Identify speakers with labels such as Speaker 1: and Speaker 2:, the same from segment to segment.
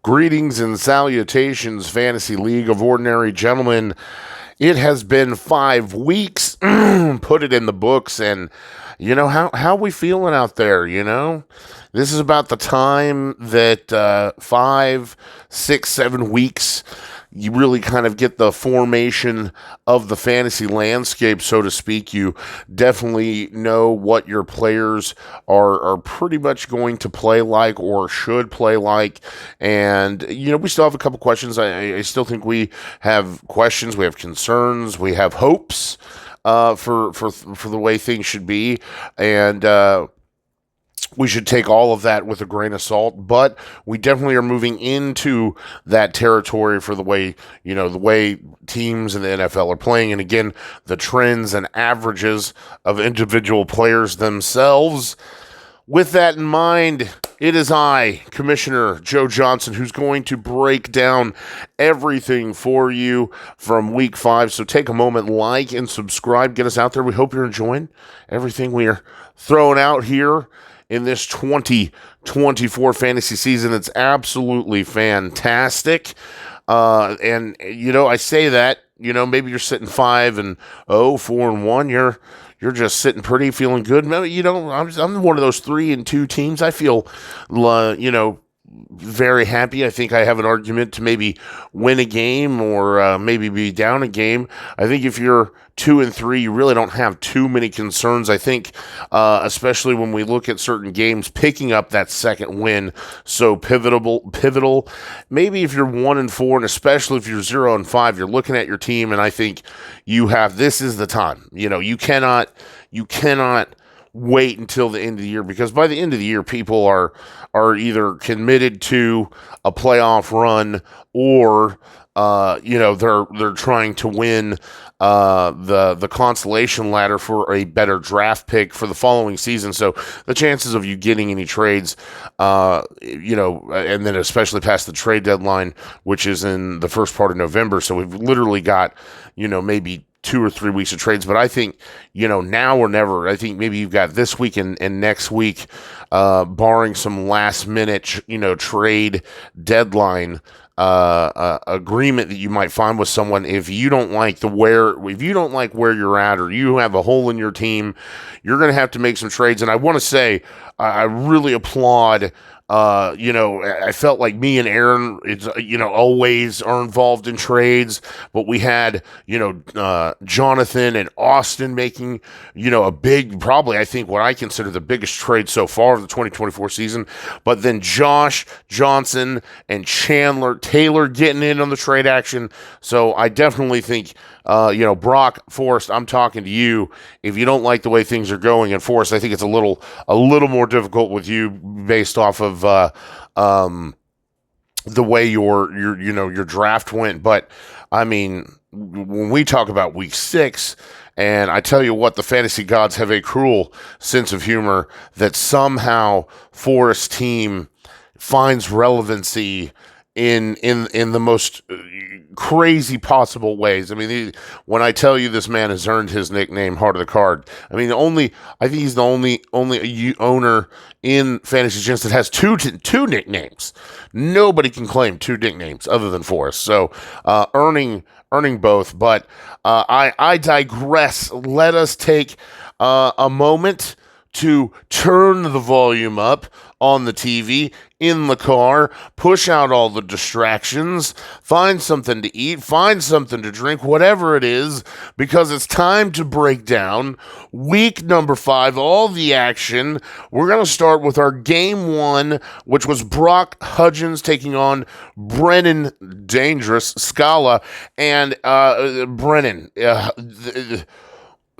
Speaker 1: Greetings and salutations, Fantasy League of Ordinary Gentlemen. It has been 5 weeks. Put it in the books, and how we feeling out there? This is about the time that 5, 6, 7 weeks you really kind of get the formation of the fantasy landscape, so to speak. You definitely know what your players are pretty much going to play like or should play like. And, we still have a couple questions. I still think we have questions, we have concerns, we have hopes for the way things should be. And we should take all of that with a grain of salt, but we definitely are moving into that territory for the way teams in the NFL are playing. And again, the trends and averages of individual players themselves. With that in mind, it is I, Commissioner Joe Johnson, who's going to break down everything for you from week 5. So take a moment, like and subscribe, get us out there. We hope you're enjoying everything we are throwing out here in this 2024 fantasy season. It's absolutely fantastic. And I say that, maybe you're sitting 5-0, 4-1. You're just sitting pretty, feeling good. Maybe, I'm one of those 3-2 teams. I feel, very happy. I think I have an argument to maybe win a game or maybe be down a game. I think if you're 2-3, you really don't have too many concerns. I think, especially when we look at certain games, picking up that second win so pivotal. Maybe if you're 1-4, and especially if you're 0-5, you're looking at your team, and I think this is the time. You cannot wait until the end of the year, because by the end of the year, people are either committed to a playoff run or they're trying to win the consolation ladder for a better draft pick for the following season. So the chances of you getting any trades, and then especially past the trade deadline, which is in the first part of November. So we've literally got, maybe 2 or 3 weeks of trades. But I think, now or never. I think maybe you've got this week and next week, barring some last minute, trade deadline agreement that you might find with someone. If you don't like where you're at, or you have a hole in your team, you're going to have to make some trades. And I want to say, I really applaud. I felt like me and Aaron, always are involved in trades, but we had, Jonathan and Austin making, a big, probably I think what I consider the biggest trade so far of the 2024 season. But then Josh, Johnson, and Chandler Taylor getting in on the trade action. So I definitely think, Brauc, Forrest, I'm talking to you. If you don't like the way things are going, and Forrest, I think it's a little more difficult with you based off of the way your draft went. But I mean, when we talk about week 6, and I tell you what, the fantasy gods have a cruel sense of humor that somehow Forrest's team finds relevancy in the most crazy possible ways. I mean, when I tell you this man has earned his nickname Heart of the Card, I mean, I think he's the only owner in Fantasy Gents that has two nicknames. Nobody can claim 2 nicknames other than Forrest. So earning both. But I digress. Let us take a moment to turn the volume up on the TV, in the car, push out all the distractions, find something to eat, find something to drink, whatever it is, because it's time to break down week number 5, all the action. We're going to start with our game 1, which was Brauc Hudgens taking on Brennan Dangerous Scala. And Brennan,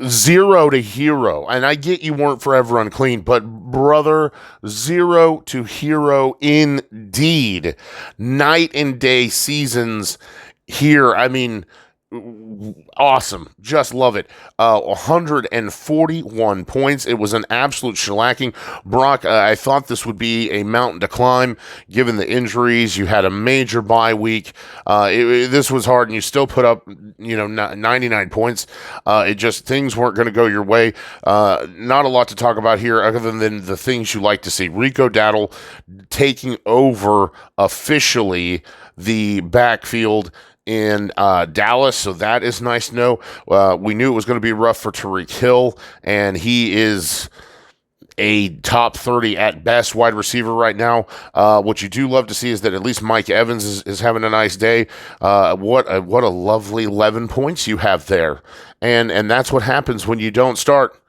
Speaker 1: 0 to hero. And I get you weren't forever unclean, but brother, 0 to hero indeed. Night and day seasons here. I mean, Awesome. Just love it. 141 points. It was an absolute shellacking. Brauc, I thought this would be a mountain to climb given the injuries. You had a major bye week. This was hard, and you still put up, 99 points. It just, things weren't going to go your way. Not a lot to talk about here other than the things you like to see. Rico Dowdle taking over officially the backfield in Dallas, so that is nice to know. We knew it was going to be rough for Tyreek Hill, and he is a top 30 at best wide receiver right now. What you do love to see is that at least Mike Evans is having a nice day. What a lovely 11 points you have there, and that's what happens when you don't start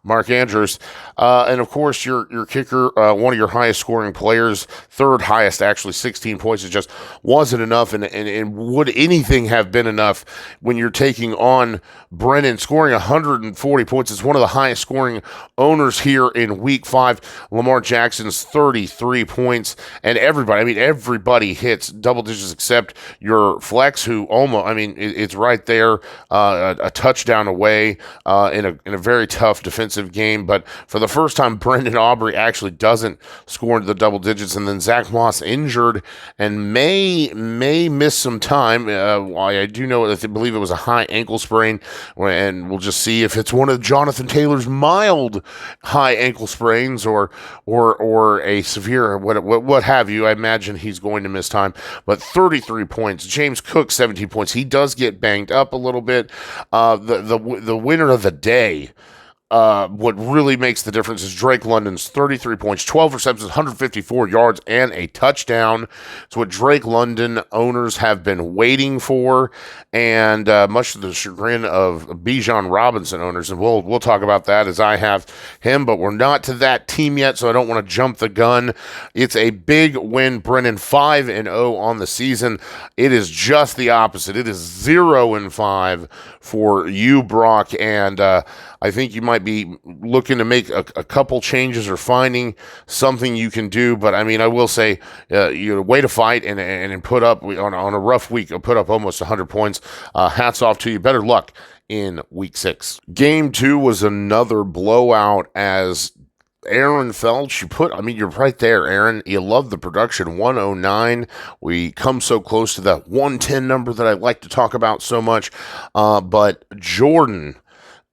Speaker 1: Mark Andrews. And of course, your kicker, one of your highest scoring players, third highest, actually 16 points. It just wasn't enough. And would anything have been enough when you're taking on Brennan, scoring 140 points? It's one of the highest scoring owners here in week 5. Lamar Jackson's 33 points. And everybody hits double digits except your flex, who almost, it's right there, a touchdown away in a very tough defensive game. But for the first time, Brendan Aubrey actually doesn't score into the double digits, and then Zach Moss injured and may miss some time. I do know, I believe it was a high ankle sprain, and we'll just see if it's one of Jonathan Taylor's mild high ankle sprains or a severe what have you. I imagine he's going to miss time. But 33 points. James Cook 17 points. He does get banged up a little bit. The winner of the day. What really makes the difference is Drake London's 33 points, 12 receptions, 154 yards, and a touchdown. It's what Drake London owners have been waiting for, and much to the chagrin of Bijan Robinson owners. And we'll talk about that as I have him, but we're not to that team yet, so I don't want to jump the gun. It's a big win. Brennan 5-0 on the season. It is just the opposite. It is 0-5 for you, Brauc, and I think you might be looking to make a couple changes or finding something you can do. But I will say, way to fight and put up on a rough week, put up almost 100 points. Hats off to you. Better luck in week 6. Game 2 was another blowout as Aaron Felch, you're right there, Aaron. You love the production, 109. We come so close to that 110 number that I like to talk about so much. But Jordan,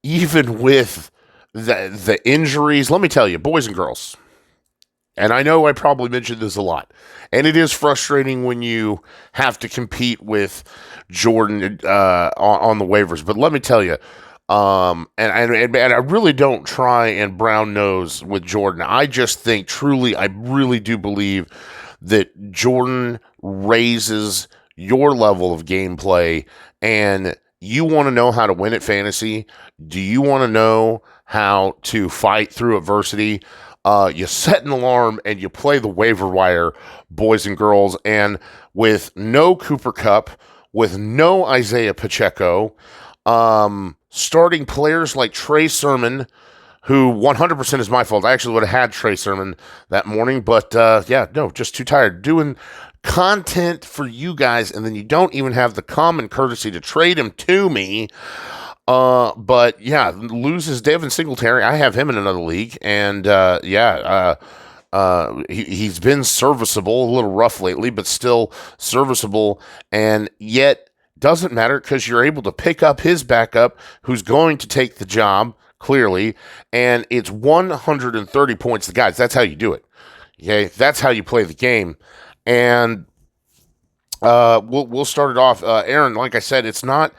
Speaker 1: even with the injuries, let me tell you, boys and girls, and I know I probably mentioned this a lot, and it is frustrating when you have to compete with Jordan on the waivers, but let me tell you, and I really don't try and brown nose with Jordan. I just think truly, I really do believe that Jordan raises your level of gameplay, and you want to know how to win at fantasy? Do you want to know how to fight through adversity? You set an alarm and you play the waiver wire, boys and girls. And with no Cooper Kupp, with no Isaiah Pacheco, starting players like Trey Sermon, who 100% is my fault. I actually would have had Trey Sermon that morning, but just too tired doing content for you guys, and then you don't even have the common courtesy to trade him to me. But yeah, loses Devin Singletary. I have him in another league, and he's been serviceable, a little rough lately, but still serviceable, and yet doesn't matter because you're able to pick up his backup, who's going to take the job clearly, and it's 130 points. Guys, that's how you do it. Okay, that's how you play the game. And we'll start it off. Aaron, like I said, it's not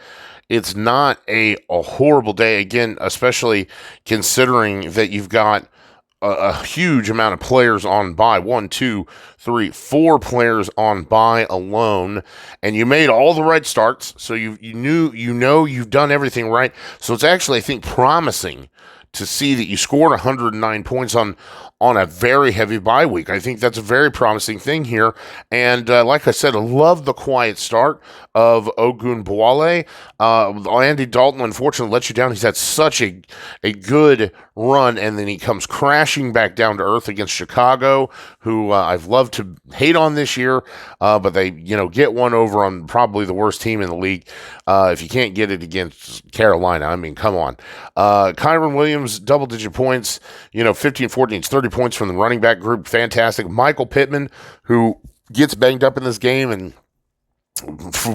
Speaker 1: a horrible day, again, especially considering that you've got a huge amount of players on bye. 1, 2, 3, 4 players on bye alone, and you made all the right starts, so you've done everything right. So it's actually, I think, promising to see that you scored 109 points on a very heavy bye week. I think that's a very promising thing here. And like I said, I love the quiet start of Ogunbowale. Andy Dalton, unfortunately, let you down. He's had such a good run, and then he comes crashing back down to earth against Chicago, who I've loved to hate on this year, but they, get one over on probably the worst team in the league. If you can't get it against Carolina, I mean, come on. Kyron Williams, double-digit points, 15, 14, 30 points from the running back group, fantastic. Michael Pittman, who gets banged up in this game, and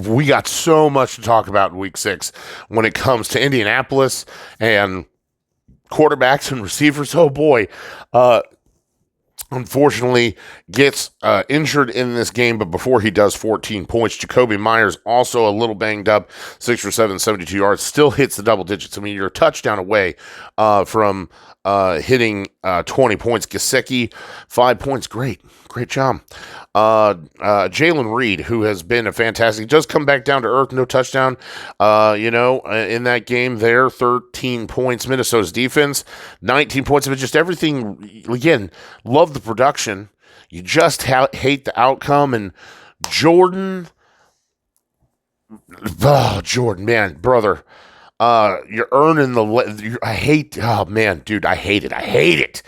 Speaker 1: we got so much to talk about in week 6 when it comes to Indianapolis and quarterbacks and receivers. Oh boy, unfortunately gets injured in this game, but before he does, 14 points. Jacoby Myers also a little banged up, 6 for 7, 72 yards, still hits the double digits. I mean, you're a touchdown away from hitting 20 points. Gesicki, 5 points. Great job. Jalen Reed, who has been a fantastic, just come back down to earth, no touchdown, in that game there, 13 points. Minnesota's defense, 19 points, but just everything, again, love the production. You just hate the outcome. And Jordan, man, brother, you're earning I hate it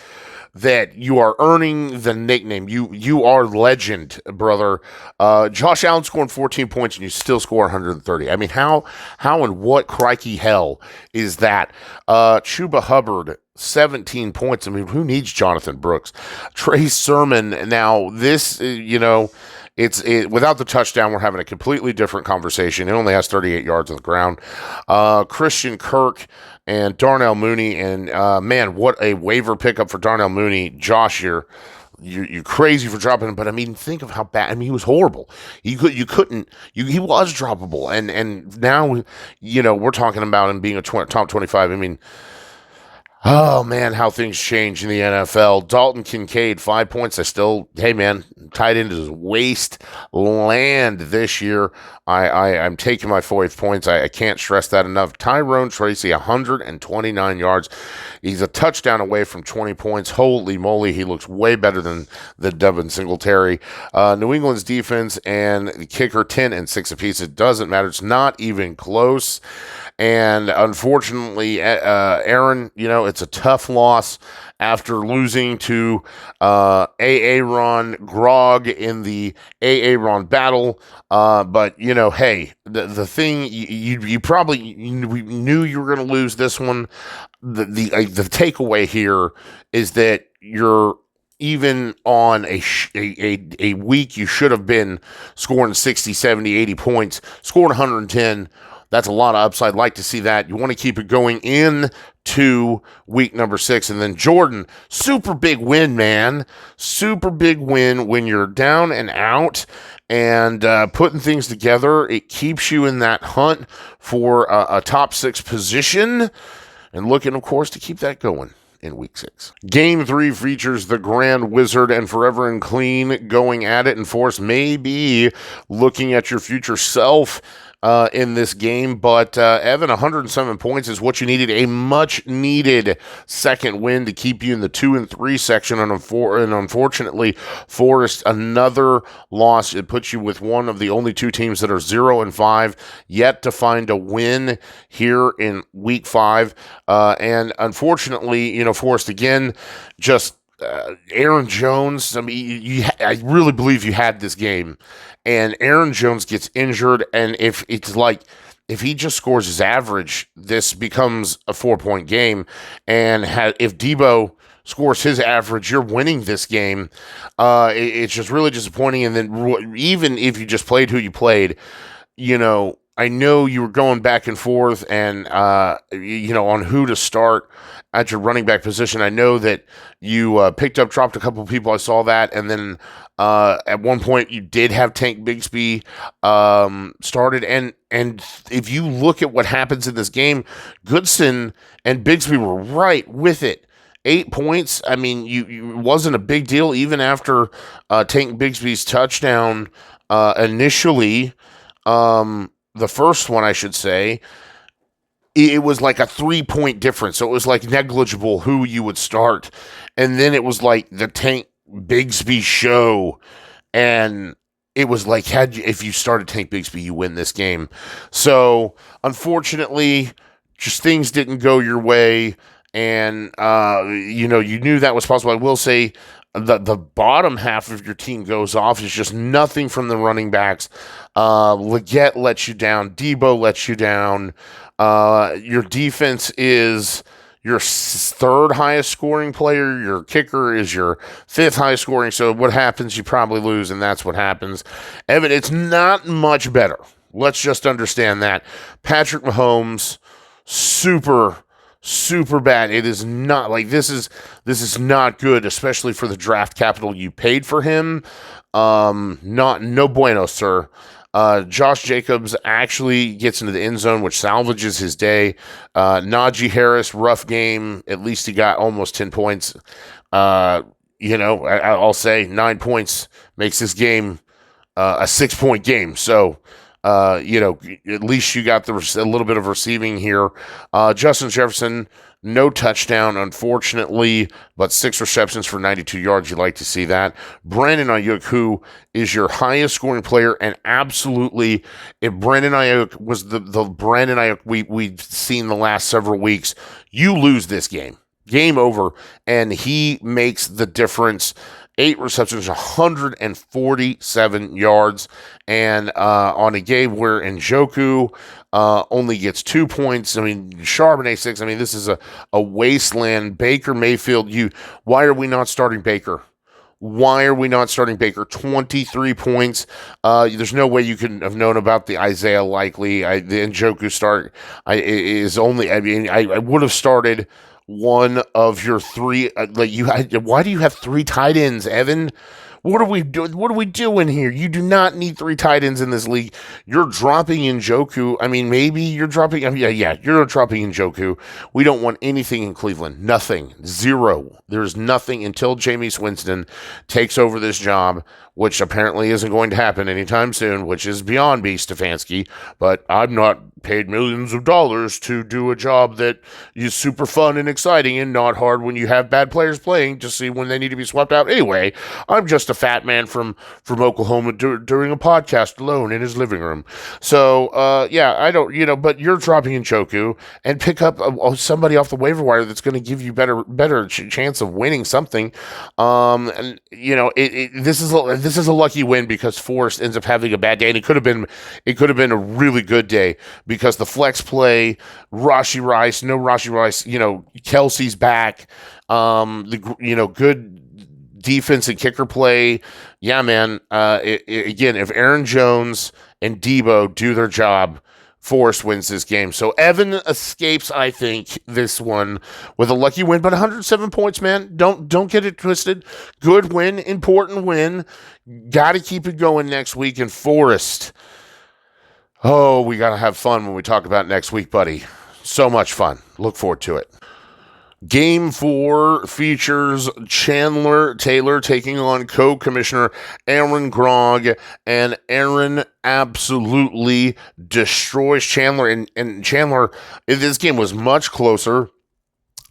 Speaker 1: that you are earning the nickname. You are legend, brother. Josh Allen scoring 14 points and you still score 130. I mean, how and what crikey hell is that? Chuba Hubbard, 17 points. I mean, who needs Jonathan Brooks? Trey Sermon. Now, this, it's without the touchdown, we're having a completely different conversation. It only has 38 yards on the ground. Christian Kirk and Darnell Mooney, and man, what a waiver pickup for Darnell Mooney. Josh, you're crazy for dropping him, but I mean, think of how bad. I mean, he was horrible. He was droppable, and now we're talking about him being a top 25. I mean, oh man, how things change in the NFL. Dalton Kincaid, 5 points. Hey man, tied into his wasteland this year. I'm taking my 5 points. I can't stress that enough. Tyrone Tracy, 129 yards. He's a touchdown away from 20 points. Holy moly, he looks way better than Devin Singletary. New England's defense and the kicker, 10 and 6 apiece. It doesn't matter. It's not even close. And unfortunately, Aaron, it's a tough loss after losing to Aaron Grog in the Aaron battle. But, hey, the thing, you probably knew you were going to lose this one. The takeaway here is that you're even on a week you should have been scoring 60, 70, 80 points, scored 110. That's a lot of upside. Like to see that. You want to keep it going into week number 6. And then Jordan, super big win, man. Super big win when you're down and out and putting things together. It keeps you in that hunt for a top 6 position and looking, of course, to keep that going in week 6. Game 3 features the Grand Wizard and Forever and Clean going at it. And Forrest may be looking at your future self in this game, but Evan, 107 points is what you needed. A much needed second win to keep you in the 2 and 3 section, and unfortunately, Forrest, another loss. It puts you with one of the only 2 teams that are 0 and 5 yet to find a win here in week 5, and unfortunately, Forrest again just. Aaron Jones, I mean, I really believe you had this game, and Aaron Jones gets injured, and if he just scores his average, this becomes a 4-point game, and if Debo scores his average, you're winning this game. It's just really disappointing, and then even if you just played who you played, I know you were going back and forth and, on who to start at your running back position. I know that you dropped a couple of people. I saw that. And then at one point you did have Tank Bigsby started. And if you look at what happens in this game, Goodson and Bigsby were right with it. 8 points. I mean, it wasn't a big deal even after Tank Bigsby's touchdown initially. The first one, I should say, it was like a 3-point difference. So it was like negligible who you would start. And then it was like the Tank Bigsby show. And it was like, if you started Tank Bigsby, you win this game. So unfortunately, just things didn't go your way. And you knew that was possible. I will say the bottom half of your team goes off. Is just nothing from the running backs. Leggett lets you down. Debo lets you down. Your defense is your third highest scoring player. Your kicker is your fifth highest scoring. So what happens? You probably lose, and that's what happens. Evan, it's not much better. Let's just understand that. Patrick Mahomes, super bad. It is not like this is not good, especially for the draft capital you paid for him. Not no bueno, sir. Josh Jacobs actually gets into the end zone, which salvages his day. Najee Harris, rough game. At least he got almost 10 points. I'll say 9 points makes this game a 6-point game. So, at least you got a little bit of receiving here. Justin Jefferson, no touchdown, unfortunately, but 6 receptions for 92 yards. You like to see that. Brandon Ayuk, who is your highest scoring player, and absolutely, if Brandon Ayuk was the Brandon Ayuk we've seen the last several weeks, you lose this game. Game over, and he makes the difference. 8 receptions, 147 yards, and on a game where Njoku only gets 2 points. I mean, Charbonnet 6. I mean, this is a wasteland. Baker Mayfield, why are we not starting Baker? Why are we not starting Baker? 23 points. There's no way you could have known about the Isaiah Likely. The Njoku start is only, I would have started one of your 3. Why do you have 3 tight ends, Evan? What are we doing? What are we doing here? You do not need 3 tight ends in this league. You're dropping Njoku. I mean, maybe you're dropping. You're dropping Njoku. We don't want anything in Cleveland. Nothing. Zero. There's nothing until Jameis Winston takes over this job, which apparently isn't going to happen anytime soon, which is beyond me, Stefanski. But I'm not paid millions of dollars to do a job that is super fun and exciting and not hard when you have bad players playing to see when they need to be swapped out. Anyway, I'm just a fat man from Oklahoma during a podcast alone in his living room. So, I don't, but you're dropping Njoku and pick up somebody off the waiver wire that's going to give you better chance of winning something. This is a lucky win because Forrest ends up having a bad day, and it could have been a really good day because the flex play, no Rashee Rice, Kelsey's back, good defense and kicker play. Yeah, man. Again, if Aaron Jones and Debo do their job, Forrest wins this game. So Evan escapes, I think, this one with a lucky win, but 107 points, man. Don't get it twisted. Good win, important win. Got to keep it going next week. And Forrest, we got to have fun when we talk about next week, buddy. So much fun. Look forward to it. Game 4 features Chandler Taylor taking on co-commissioner Aaron Grog, and Aaron absolutely destroys Chandler. And Chandler, this game was much closer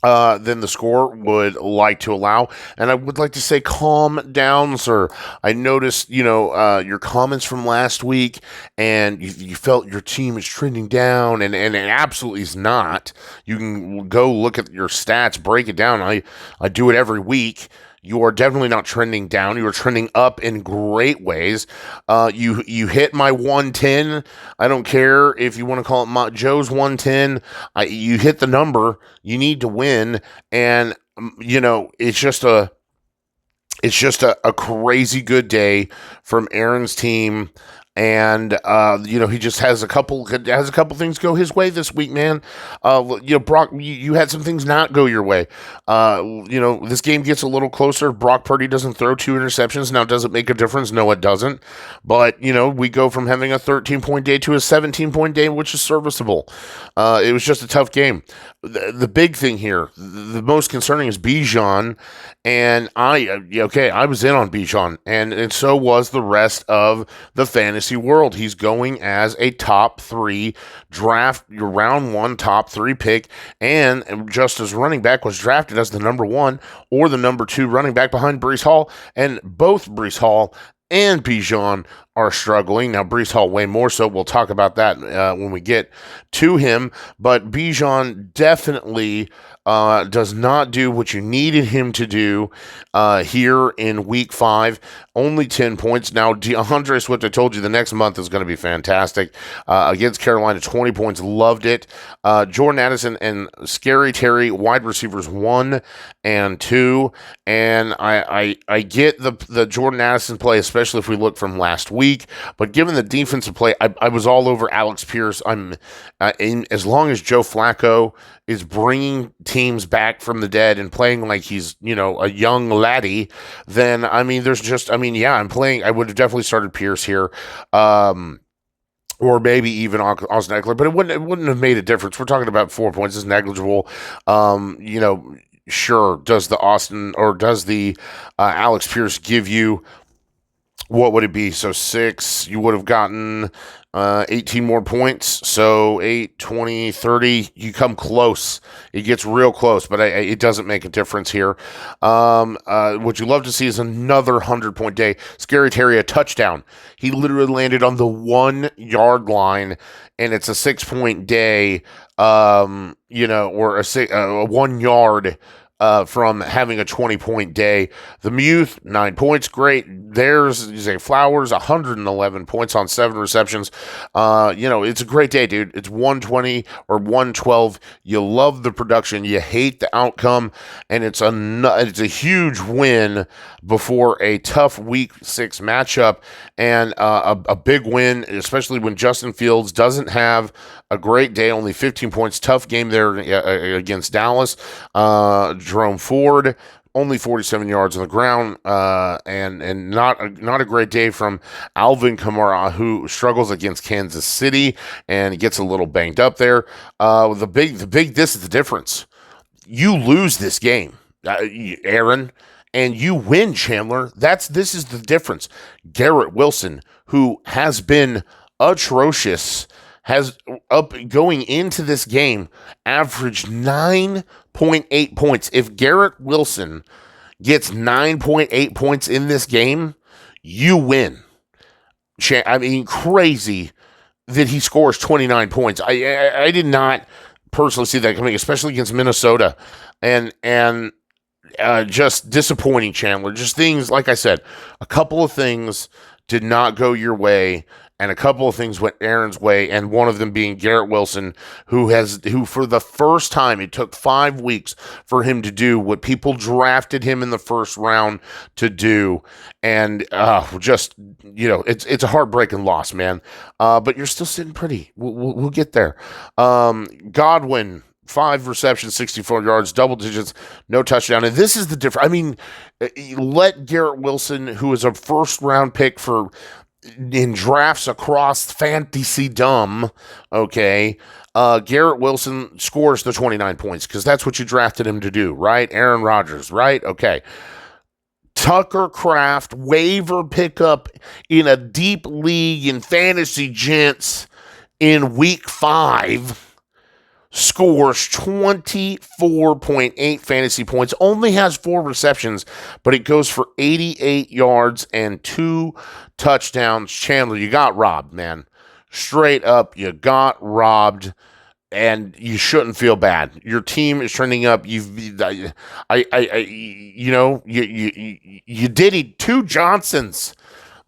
Speaker 1: than the score would like to allow. And I would like to say, calm down, sir. I noticed, your comments from last week, and you felt your team is trending down, and it absolutely is not. You can go look at your stats, break it down. I do it every week. You are definitely not trending down. You are trending up in great ways. You hit my 110. I don't care if you want to call it Joe's 110. You hit the number. You need to win, and it's just a crazy good day from Aaron's team. And he just has a couple things go his way this week, man. Brock, you had some things not go your way. This game gets a little closer. Brock Purdy doesn't throw 2 interceptions. Now, does it make a difference? No, it doesn't. But we go from having a 13-point day to a 17-point day, which is serviceable. It was just a tough game. The big thing here, the most concerning, is Bijan, and I was in on Bijan, and so was the rest of the fantasy world. He's going as a top 3 draft, your round 1 top 3 pick, and just as running back was drafted as the number 1 or the number 2 running back behind Breece Hall, and both Breece Hall and Bijan are struggling. Now, Breece Hall way more so. We'll talk about that when we get to him. But Bijan definitely does not do what you needed him to do here in week 5. Only 10 points. Now, DeAndre Swift, I told you the next month is going to be fantastic. Against Carolina, 20 points. Loved it. Jordan Addison and Scary Terry, wide receivers 1 and 2. And I get the Jordan Addison play, especially if we look from last week. But given the defensive play, I was all over Alex Pierce. As long as Joe Flacco is bringing teams back from the dead and playing like he's, a young laddie, then, I'm playing. I would have definitely started Pierce here. Or maybe even Austin Eckler, but it wouldn't have made a difference. We're talking about 4 points. It's negligible. Sure. Does the Alex Pierce give you, what would it be? So 6, you would have gotten 18 more points. So 8, 20, 30, you come close. It gets real close, but it doesn't make a difference here. What you love to see is another 100-point day. Scary Terry, a touchdown. He literally landed on the 1-yard line, and it's a 6-point day, or a 1 yard from having a 20-point day. The Muth, 9 points, great. There's Zay Flowers, 111 points on 7 receptions. It's a great day, dude. It's 120 or 112. You love the production. You hate the outcome, and it's a huge win before a tough Week 6 matchup, and a big win, especially when Justin Fields doesn't have a great day, only 15 points. Tough game there against Dallas. Jerome Ford, only 47 yards on the ground, and not a great day from Alvin Kamara, who struggles against Kansas City and gets a little banged up there. This is the difference. You lose this game, Aaron, and you win, Chandler. This is the difference. Garrett Wilson, who has been atrocious, has going into this game averaged 9.8 points. If Garrett Wilson gets 9.8 points in this game, you win. Crazy that he scores 29 points. I did not personally see that coming, especially against Minnesota, and just disappointing, Chandler. Just things, like I said, a couple of things did not go your way, and a couple of things went Aaron's way, and one of them being Garrett Wilson, who for the first time, it took 5 weeks for him to do what people drafted him in the first round to do, and it's a heartbreaking loss, man. But you're still sitting pretty. We'll get there. Godwin, 5 receptions, 64 yards, double digits, no touchdown. And this is the difference. Let Garrett Wilson, who is a first-round pick in drafts across fantasy-dom, okay, Garrett Wilson scores the 29 points because that's what you drafted him to do, right? Aaron Rodgers, right? Okay. Tucker Kraft, waiver pickup in a deep league in fantasy gents in week 5, scores 24.8 fantasy points, only has 4 receptions, but it goes for 88 yards and 2 touchdowns. Chandler, you got robbed, man. Straight up, you got robbed, and you shouldn't feel bad. Your team is trending up. You did it. 2 Johnsons.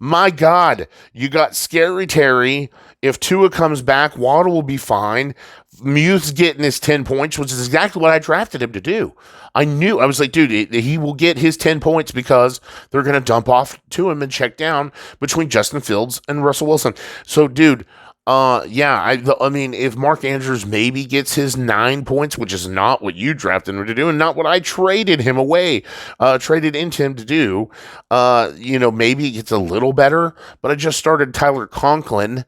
Speaker 1: My God, you got Scary Terry. If Tua comes back, Waddle will be fine. Muth's getting his 10 points, which is exactly what I drafted him to do. I was like, dude, he will get his 10 points because they're going to dump off to him and check down between Justin Fields and Russell Wilson. So, dude, if Mark Andrews maybe gets his 9 points, which is not what you drafted him to do and not what I traded into him to do, maybe it gets a little better. But I just started Tyler Conklin,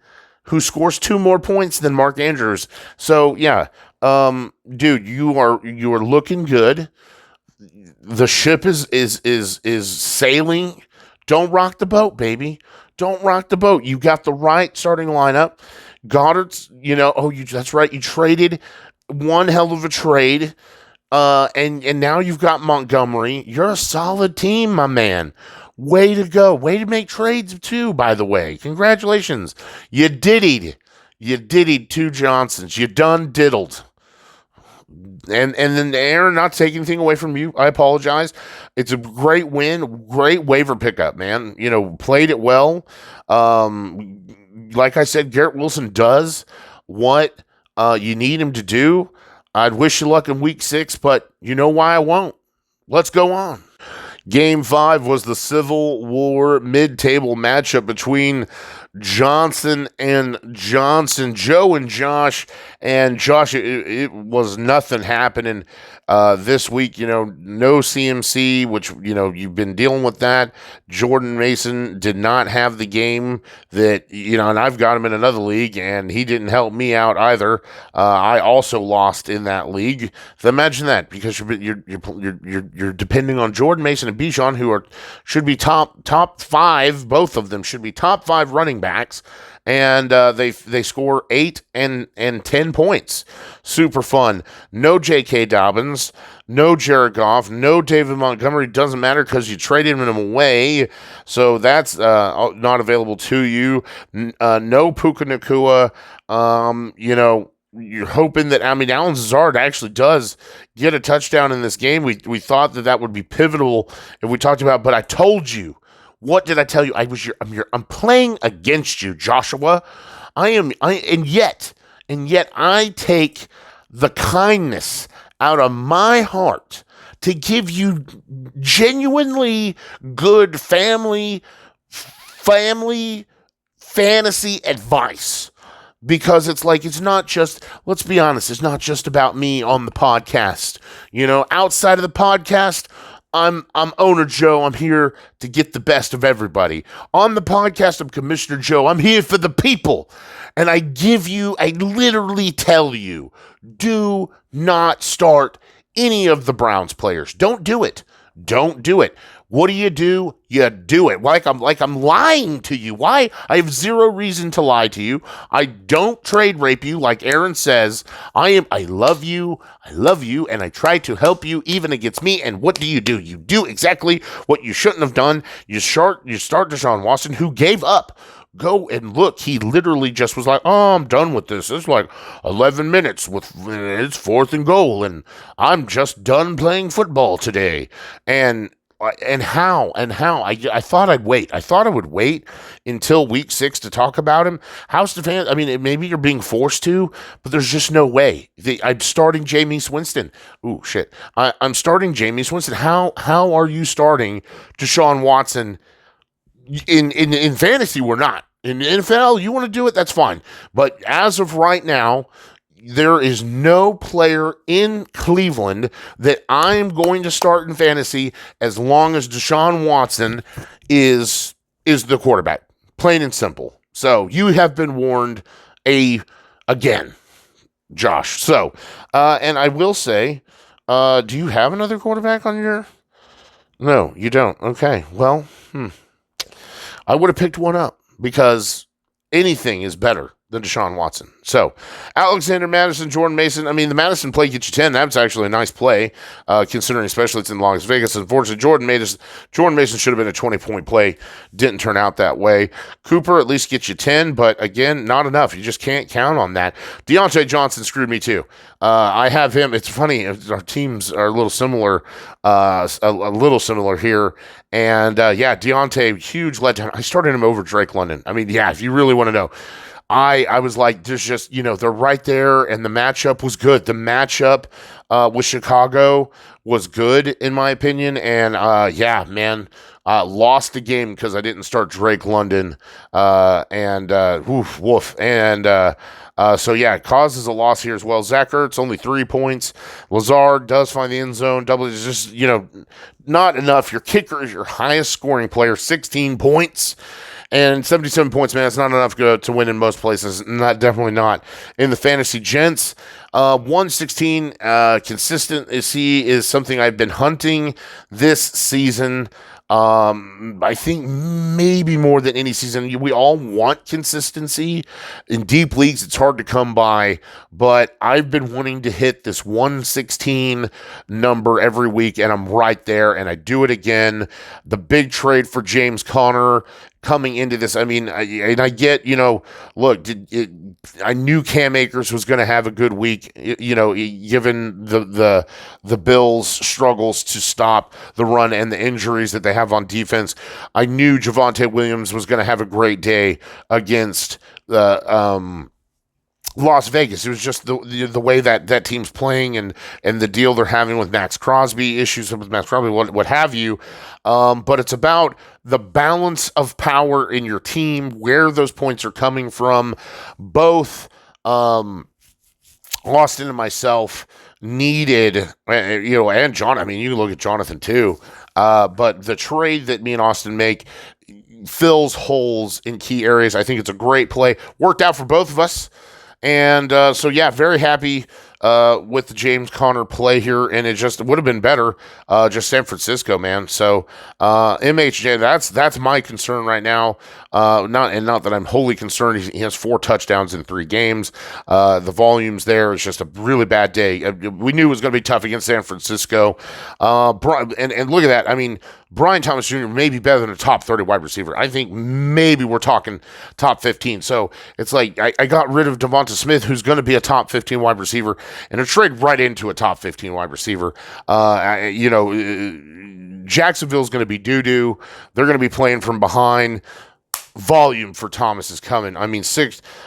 Speaker 1: who scores 2 more points than Mark Andrews. So, yeah, dude, you are looking good. The ship is sailing. Don't rock the boat, baby. Don't rock the boat. You got the right starting lineup. Goddard's, that's right. You traded one hell of a trade. And now you've got Montgomery. You're a solid team, my man. Way to go. Way to make trades, too, by the way. Congratulations. You diddied. You diddied 2 Johnsons. You done diddled. And then Aaron, not taking anything away from you, I apologize. It's a great win, great waiver pickup, man. Played it well. Like I said, Garrett Wilson does what you need him to do. I'd wish you luck in week 6, but you know why I won't. Let's go on. Game 5 was the Civil War mid-table matchup between Johnson and Johnson, Joe and Josh. And Josh, it was nothing happening this week. No CMC, which, you've been dealing with that. Jordan Mason did not have the game that, and I've got him in another league, and he didn't help me out either. I also lost in that league. So imagine that, because you're depending on Jordan Mason and Bijan, who should be top 5. Both of them should be top 5 running backs, and they score 8 and 10 points. Super fun. No J.K. Dobbins, no Jared Goff, no David Montgomery. Doesn't matter because you traded him away, so that's not available to you. No Puka Nacua. You're hoping that, Alan Lazard actually does get a touchdown in this game. We thought that would be pivotal if we talked about, but I told you. What did I tell you? I'm playing against you, Joshua. And yet I take the kindness out of my heart to give you genuinely good family fantasy advice. Because it's not just, let's be honest, it's not just about me on the podcast. Outside of the podcast, I'm Owner Joe. I'm here to get the best of everybody. On the podcast, I'm Commissioner Joe. I'm here for the people. And I literally tell you, do not start any of the Browns players. Don't do it. Don't do it. What do? You do it. Like I'm lying to you. Why? I have zero reason to lie to you. I don't trade rape you like Aaron says. I love you, and I try to help you even against me. And what do? You do exactly what you shouldn't have done. You start Deshaun Watson, who gave up. Go and look. He literally just was like, "Oh, I'm done with this. It's like 11 minutes it's 4th and goal, and I'm just done playing football today." And how? I thought I'd wait. I thought I would wait until week 6 to talk about him. How's Stefanski? Maybe you're being forced to, but there's just no way. I'm starting Jameis Winston. Ooh, shit. I'm starting Jameis Winston. How are you starting Deshaun Watson? In fantasy, we're not. In NFL, you want to do it, that's fine. But as of right now, there is no player in Cleveland that I'm going to start in fantasy as long as Deshaun Watson is the quarterback. Plain and simple. So you have been warned again, Josh. So, and I will say, do you have another quarterback on your... No, you don't. Okay, well, I would have picked one up because anything is better than Deshaun Watson. So, Alexander Madison, Jordan Mason. The Madison play gets you 10. That's actually a nice play, considering especially it's in Las Vegas. Unfortunately, Jordan Mason should have been a 20-point play. Didn't turn out that way. Cooper at least gets you 10, but again, not enough. You just can't count on that. Deontay Johnson screwed me too. I have him. It's funny. Our teams are a little similar, here. And Deontay, huge letdown. I started him over Drake London. If you really want to know. I was like, there's just, they're right there, and the matchup was good. The matchup with Chicago was good, in my opinion, and lost the game because I didn't start Drake London, woof. And it causes a loss here as well. Zach Ertz, only 3 points. Lazard does find the end zone. Double is just, not enough. Your kicker is your highest scoring player, 16 points. And 77 points, man, it's not enough to win in most places. Definitely not in the fantasy gents. 116 consistent is something I've been hunting this season. I think maybe more than any season. We all want consistency. In deep leagues, it's hard to come by, but I've been wanting to hit this 116 number every week, and I'm right there, and I do it again. The big trade for James Conner coming into this, I mean, I get, look, I knew Cam Akers was going to have a good week, given the Bills' struggles to stop the run and the injuries that they have on defense. I knew Javonte Williams was going to have a great day against the Las Vegas. It was just the way that team's playing and the deal they're having with Max Crosby, issues with Max Crosby, what have you. But it's about the balance of power in your team, where those points are coming from. Both Austin and myself needed, and John. I mean, you can look at Jonathan too. But the trade that me and Austin make fills holes in key areas. I think it's a great play. Worked out for both of us. And very happy with the James Conner play here, and it just would have been better, just San Francisco, man. So MHJ, that's my concern right now. Not that I'm wholly concerned. He has 4 touchdowns in 3 games. The volumes there is just a really bad day. We knew it was going to be tough against San Francisco. And look at that. I mean, Brian Thomas Jr. may be better than a top 30 wide receiver. I think maybe we're talking top 15. So it's like I got rid of Devonta Smith, who's going to be a top 15 wide receiver, and a trade right into a top 15 wide receiver. Jacksonville's going to be doo-doo. They're going to be playing from behind. Volume for Thomas is coming. I mean,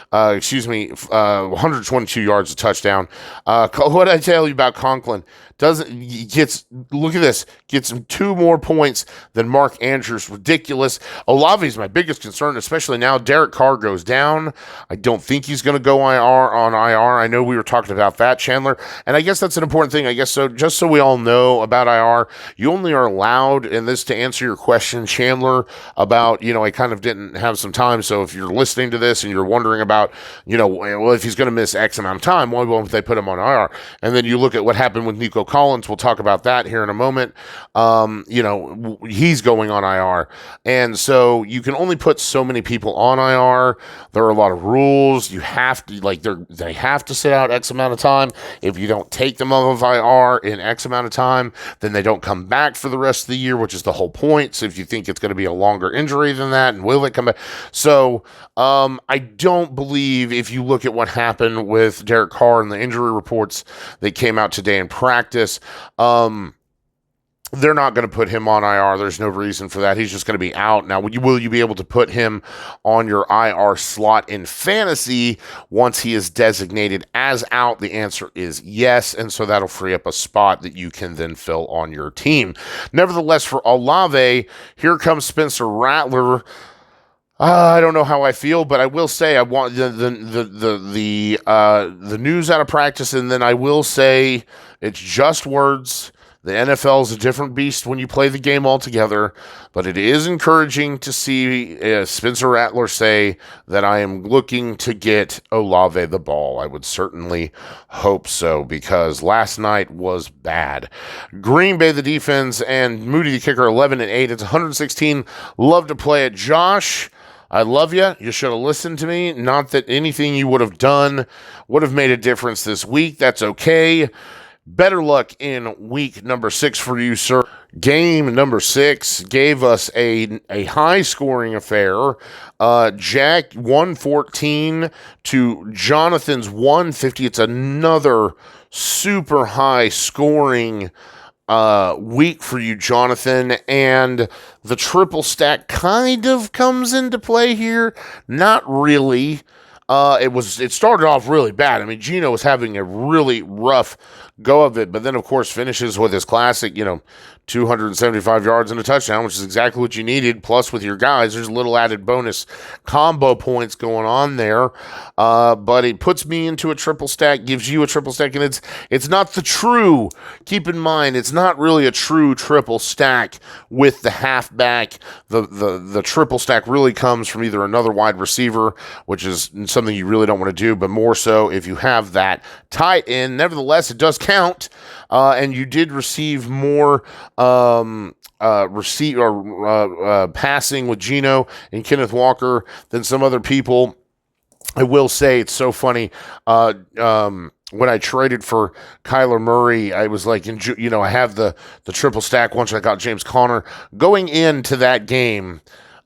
Speaker 1: 122 yards a touchdown. What did I tell you about Conklin? Look at this, gets him 2 more points than Mark Andrews. Ridiculous. Olave is my biggest concern, especially now Derek Carr goes down. I don't think he's going to go on IR. I know we were talking about that, Chandler, and I guess that's an important thing. I guess so. Just so we all know about IR, you only are allowed in this, to answer your question, Chandler, about, I kind of didn't have some time. So if you're listening to this and you're wondering about, well, if he's going to miss X amount of time, why won't they put him on IR? And then you look at what happened with Nico Collins. We'll talk about that here in a moment. He's going on IR. And so you can only put so many people on IR. There are a lot of rules. You have to, they have to sit out X amount of time. If you don't take them off of IR in X amount of time, then they don't come back for the rest of the year, which is the whole point. So if you think it's going to be a longer injury than that, and will it come back? So I don't believe, if you look at what happened with Derek Carr and the injury reports that came out today in practice, they're not going to put him on IR. There's no reason for that. He's just going to be out. Now, will you be able to put him on your IR slot in fantasy once he is designated as out? The answer is yes, and so that'll free up a spot that you can then fill on your team. Nevertheless, for Olave, here comes Spencer Rattler. I don't know how I feel, but I will say I want the news out of practice, and then I will say it's just words. The NFL is a different beast when you play the game altogether, but it is encouraging to see Spencer Rattler say that I am looking to get Olave the ball. I would certainly hope so, because last night was bad. Green Bay, the defense, and Moody, the kicker, 11-8. It's 116. Love to play it. Josh, I love you. You should have listened to me. Not that anything you would have done would have made a difference this week. That's okay. Better luck in week number 6 for you, sir. Game number 6 gave us a high-scoring affair. Jack 114 to Jonathan's 150. It's another super high-scoring week for you, Jonathan, and the triple stack kind of comes into play here. Not really. It started off really bad. I mean, Gino was having a really rough go of it, but then of course finishes with his classic, 275 yards and a touchdown, which is exactly what you needed. Plus, with your guys, there's a little added bonus combo points going on there. But it puts me into a triple stack, gives you a triple stack, and it's not the true. Keep in mind, it's not really a true triple stack with the halfback. The triple stack really comes from either another wide receiver, which is something you really don't want to do, but more so if you have that tight end. Nevertheless, it does count, and you did receive more passing with Geno and Kenneth Walker than some other people. I will say it's so funny. When I traded for Kyler Murray, I was like, I have the triple stack once I got James Conner. Going into that game,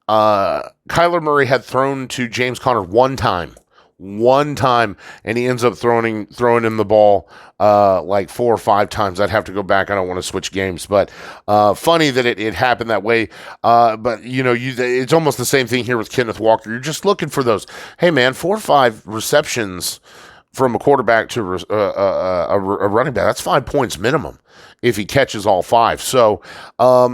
Speaker 1: Kyler Murray had thrown to James Conner one time, and he ends up throwing him the ball like 4 or 5 times. I'd have to go back. I don't want to switch games, but funny that it happened that way. But it's almost the same thing here with Kenneth Walker. You're just looking for those. Hey man, 4 or 5 receptions from a quarterback to a running back. That's 5 points minimum if he catches all 5. So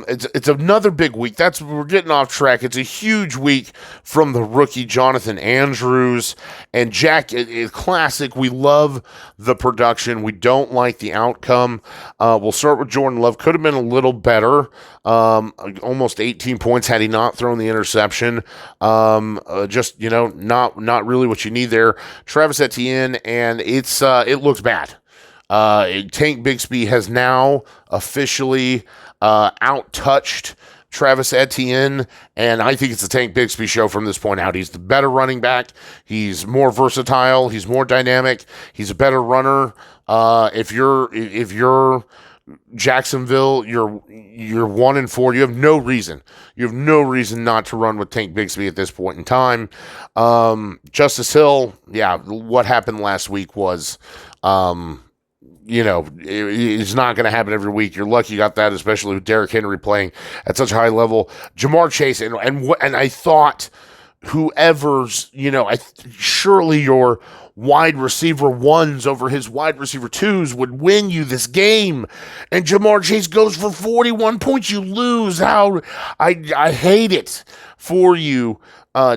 Speaker 1: it's another big week. We're getting off track. It's a huge week from the rookie Jonathan Andrews and Jack. It's classic. We love the production. We don't like the outcome. We'll start with Jordan Love. Could have been a little better. Almost 18 points had he not thrown the interception. Just not really what you need there. Travis Etienne, and it looks bad. Tank Bigsby has now officially out-touched Travis Etienne, and I think it's the Tank Bigsby show from this point out. He's the better running back. He's more versatile. He's more dynamic. He's a better runner. If you're Jacksonville, you're 1-4. You have no reason. You have no reason not to run with Tank Bigsby at this point in time. Justice Hill, what happened last week was, it's not going to happen every week. You're lucky you got that, especially with Derrick Henry playing at such a high level. Jamar Chase, and I thought whoever's, surely your wide receiver ones over his wide receiver twos would win you this game. And Jamar Chase goes for 41 points. You lose. I hate it for you.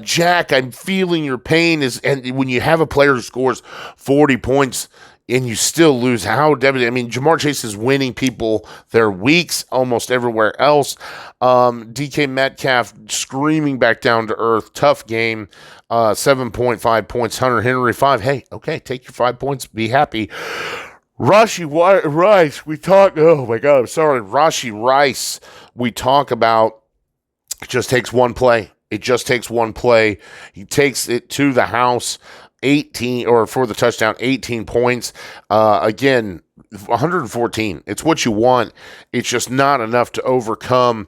Speaker 1: Jack, I'm feeling your pain. And when you have a player who scores 40 points and you still lose, how devastating. I mean, Jamar Chase is winning people their weeks almost everywhere else. DK Metcalf screaming back down to earth. Tough game. 7.5 points. Hunter Henry, 5. Hey, okay, take your 5 points. Be happy. Rashee Rice, we talk. Oh, my God, I'm sorry. Rashee Rice, we talk about. It just takes one play. It just takes one play. He takes it to the house. 18, or for the touchdown, 18 points. Again, 114. It's what you want. It's just not enough to overcome.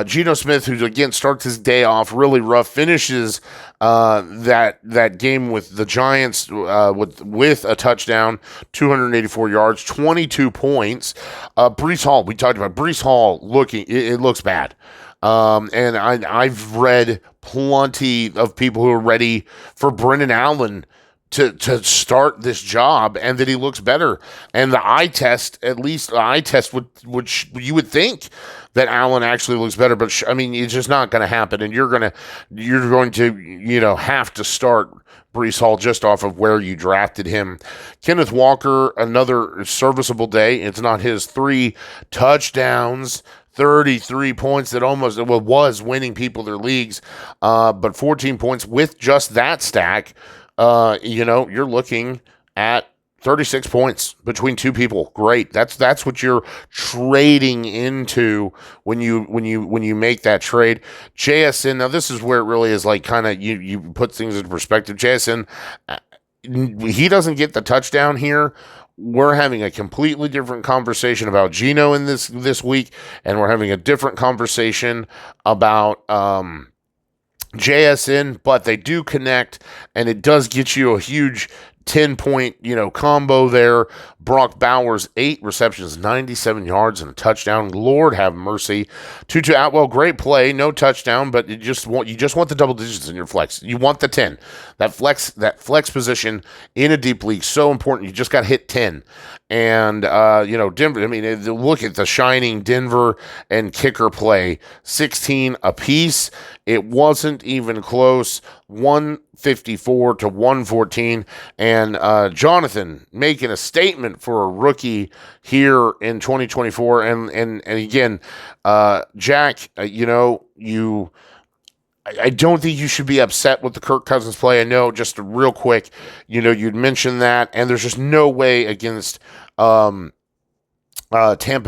Speaker 1: Geno Smith, who again starts his day off really rough, finishes that game with the Giants with a touchdown, 284 yards, 22 points. Breece Hall, we talked about Breece Hall looking. It looks bad. And I've read plenty of people who are ready for Brennan Allen to start this job, and that he looks better. And the eye test, at least the eye test would you would think that Allen actually looks better, but it's just not going to happen. And you're going to have to start Breece Hall just off of where you drafted him. Kenneth Walker, another serviceable day. It's not his 3 touchdowns. 33 points that was winning people their leagues, but 14 points with just that stack. You're looking at 36 points between 2 people. Great. That's what you're trading into when you make that trade. JSN. Now this is where it really is like kind of you put things into perspective. JSN, he doesn't get the touchdown here. We're having a completely different conversation about Geno in this week, and we're having a different conversation about JSN, but they do connect, and it does get you a huge 10-point, combo there. Brock Bowers, 8 receptions, 97 yards, and a touchdown. Lord have mercy. Tutu Atwell, great play, no touchdown, but you just want the double digits in your flex. You want the 10. That flex position in a deep league, so important. You just got to hit 10. And, Denver, look at the shining Denver and kicker play. 16 apiece. It wasn't even close. 154 to 114. And Jonathan making a statement for a rookie here in 2024. And again, Jack, I don't think you should be upset with the Kirk Cousins play. I know, just real quick, you'd mentioned that, and there's just no way against Tampa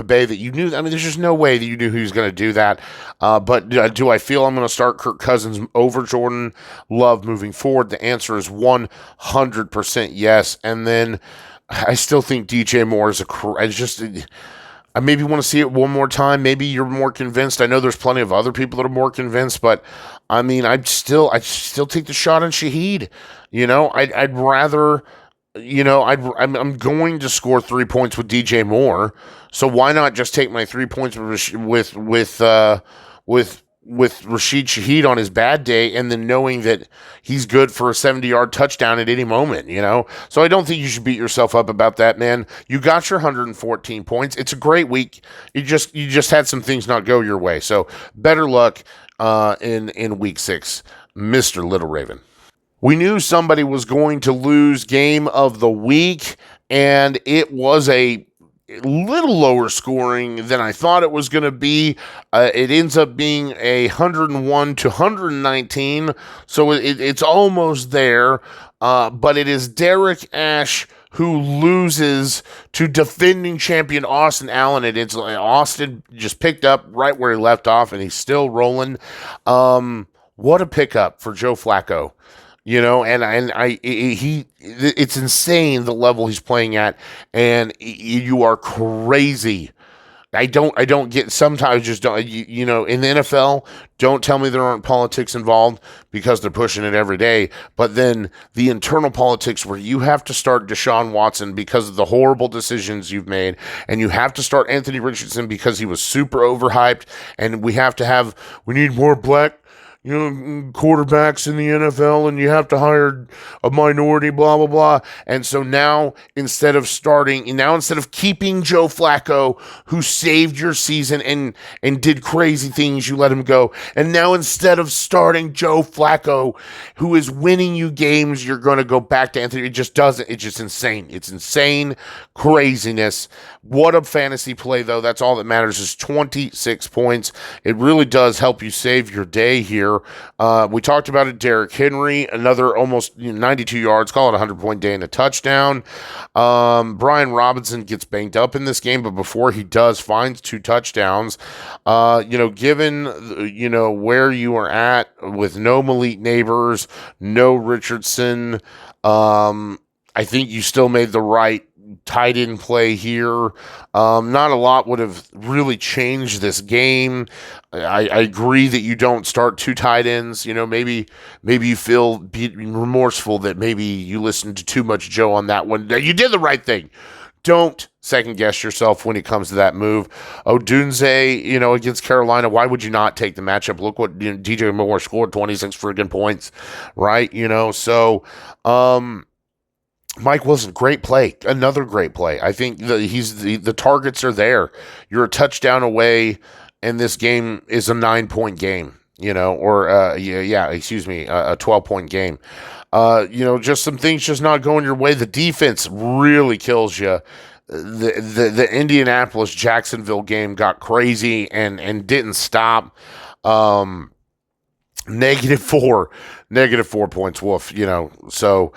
Speaker 1: Bay that you knew. I mean, there's just no way that you knew he was going to do that. But do I feel I'm going to start Kirk Cousins over Jordan Love moving forward? The answer is 100% yes. And then I still think DJ Moore is I maybe want to see it one more time. Maybe you're more convinced. I know there's plenty of other people that are more convinced, but I mean, I'd still take the shot on Shaheed. I'd rather, I'm going to score 3 points with DJ Moore, so why not just take my 3 points with Rashid Shaheed on his bad day, and then knowing that he's good for a 70-yard touchdown at any moment, So I don't think you should beat yourself up about that, man. You got your 114 points. It's a great week. You just had some things not go your way. So better luck in week 6, Mr. Little Raven. We knew somebody was going to lose game of the week, and it was a little lower scoring than I thought it was going to be. It ends up being 101 to 119, so it's almost there. But it is Derrick Ashe who loses to defending champion Austin Allen. And it's Austin just picked up right where he left off, and he's still rolling. What a pickup for Joe Flacco. It's insane the level he's playing at, and you are crazy. I don't get, sometimes just don't, in the NFL, don't tell me there aren't politics involved, because they're pushing it every day. But then the internal politics where you have to start Deshaun Watson because of the horrible decisions you've made, and you have to start Anthony Richardson because he was super overhyped, and we need more black quarterbacks in the NFL, and you have to hire a minority, blah, blah, blah. And so now, instead of keeping Joe Flacco, who saved your season and did crazy things, you let him go. And now, instead of starting Joe Flacco, who is winning you games, you're going to go back to Anthony. It's just insane. It's insane craziness. What a fantasy play, though. That's all that matters, is 26 points. It really does help you save your day here. We talked about it. Derrick Henry, another almost 92 yards, call it a 100-point day and a touchdown. Brian Robinson gets banged up in this game, but before he does, finds 2 touchdowns. Given where you are at with no Malik Neighbors, no Richardson, I think you still made the right tight end play here. Not a lot would have really changed this game. I agree that you don't start 2 tight ends. Maybe you feel remorseful that maybe you listened to too much Joe on that one. You did the right thing. Don't second guess yourself when it comes to that move. Odunze, against Carolina, why would you not take the matchup? Look what DJ Moore scored, 26 friggin' points, right? So Mike Wilson, great play. Another great play. I think the targets are there. You're a touchdown away, and this game is a 9-point game, a 12-point game. Just some things just not going your way. The defense really kills you. The Indianapolis-Jacksonville game got crazy and didn't stop. -4 points, woof, so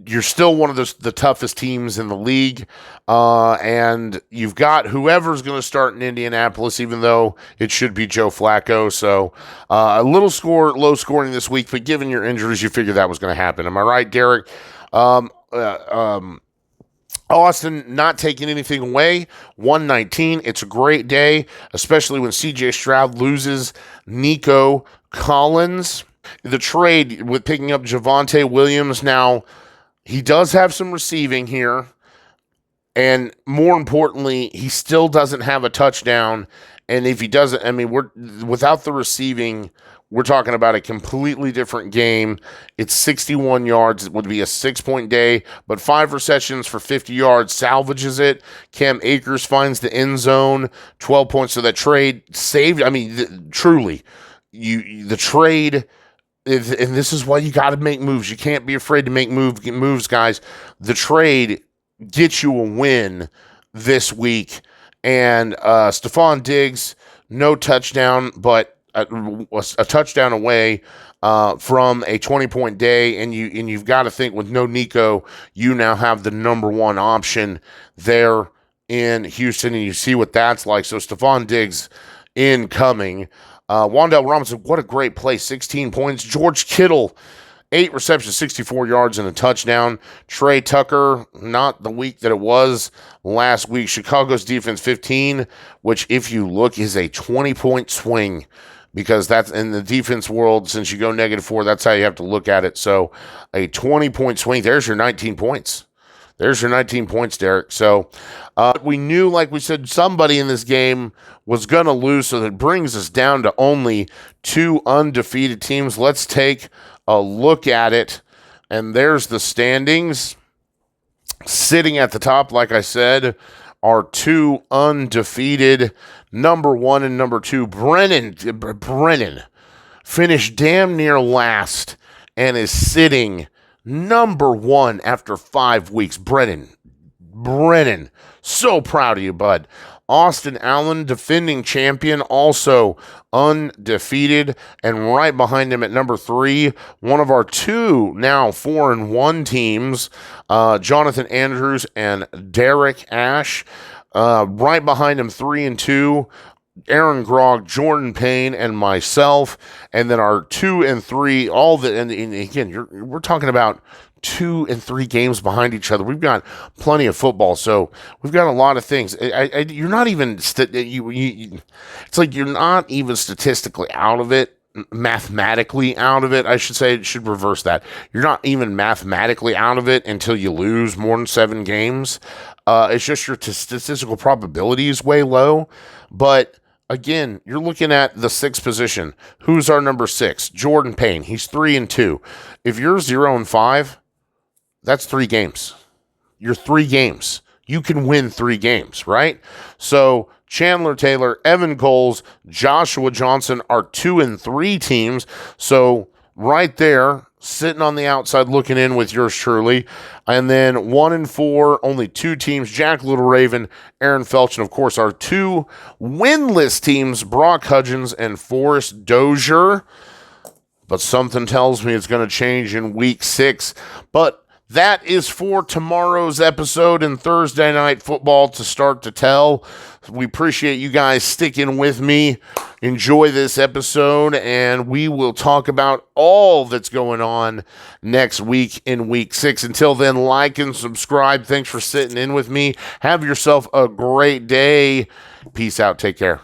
Speaker 1: you're still one of the toughest teams in the league, and you've got whoever's going to start in Indianapolis, even though it should be Joe Flacco. So a low scoring this week, but given your injuries, you figured that was going to happen. Am I right, Derek? Austin not taking anything away, 119. It's a great day, especially when CJ Stroud loses Nico Collins. The trade with picking up Javonte Williams. Now, he does have some receiving here, and more importantly, he still doesn't have a touchdown. And if he doesn't, without the receiving, we're talking about a completely different game. It's 61 yards. It would be a 6-point day, but 5 receptions for 50 yards salvages it. Cam Akers finds the end zone, 12 points. So that trade saved. Truly, the trade, and this is why you got to make moves. You can't be afraid to make moves, guys. The trade gets you a win this week. And Stephon Diggs, no touchdown, but a touchdown away from a 20-point day, and you've got to think with no Nico, you now have the number one option there in Houston, and you see what that's like. So Stephon Diggs incoming. Wan'Dale Robinson, what a great play, 16 points. George Kittle, 8 receptions, 64 yards, and a touchdown. Trey Tucker, not the week that it was last week. Chicago's defense, 15, which if you look is a 20-point swing, because that's in the defense world. Since you go -4, that's how you have to look at it. So a 20-point swing. There's your 19 points. There's your 19 points, Derek. So we knew, like we said, somebody in this game was going to lose, so that brings us down to only 2 undefeated teams. Let's take a look at it, and there's the standings. Sitting at the top, like I said, are 2 undefeated. Number 1 and number 2, Brennan finished damn near last and is sitting number 1 after 5 weeks. Brennan, so proud of you, bud. Austin Allen, defending champion, also undefeated. And right behind him at number 3, one of our 2 now 4-1 teams, Jonathan Andrews and Derrick Ashe. Right behind him, 3-2, Aaron Grog, Jordan Payne, and myself. And then our 2 and 3, all the, and again, we're talking about 2 and 3 games behind each other. We've got plenty of football, so we've got a lot of things. You're not even it's like you're not even statistically out of it, mathematically out of it. I should say, it should reverse that. You're not even mathematically out of it until you lose more than 7 games. It's just your statistical probability is way low. But again, you're looking at the 6th position. Who's our number 6? Jordan Payne. He's 3-2. If you're 0-5, that's 3 games. You're 3 games. You can win 3 games, right? So Chandler Taylor, Evan Coles, Joshua Johnson are 2 and 3 teams. So right there, sitting on the outside looking in with yours truly. And then 1 and 4, only 2 teams, Jack Little Raven, Aaron Felch, and of course our 2 winless teams, Brock Hudgens and Forrest Dozier. But something tells me it's going to change in week 6. But that is for tomorrow's episode and Thursday Night Football to start to tell. We appreciate you guys sticking with me. Enjoy this episode, and we will talk about all that's going on next week in week 6. Until then, like and subscribe. Thanks for sitting in with me. Have yourself a great day. Peace out. Take care.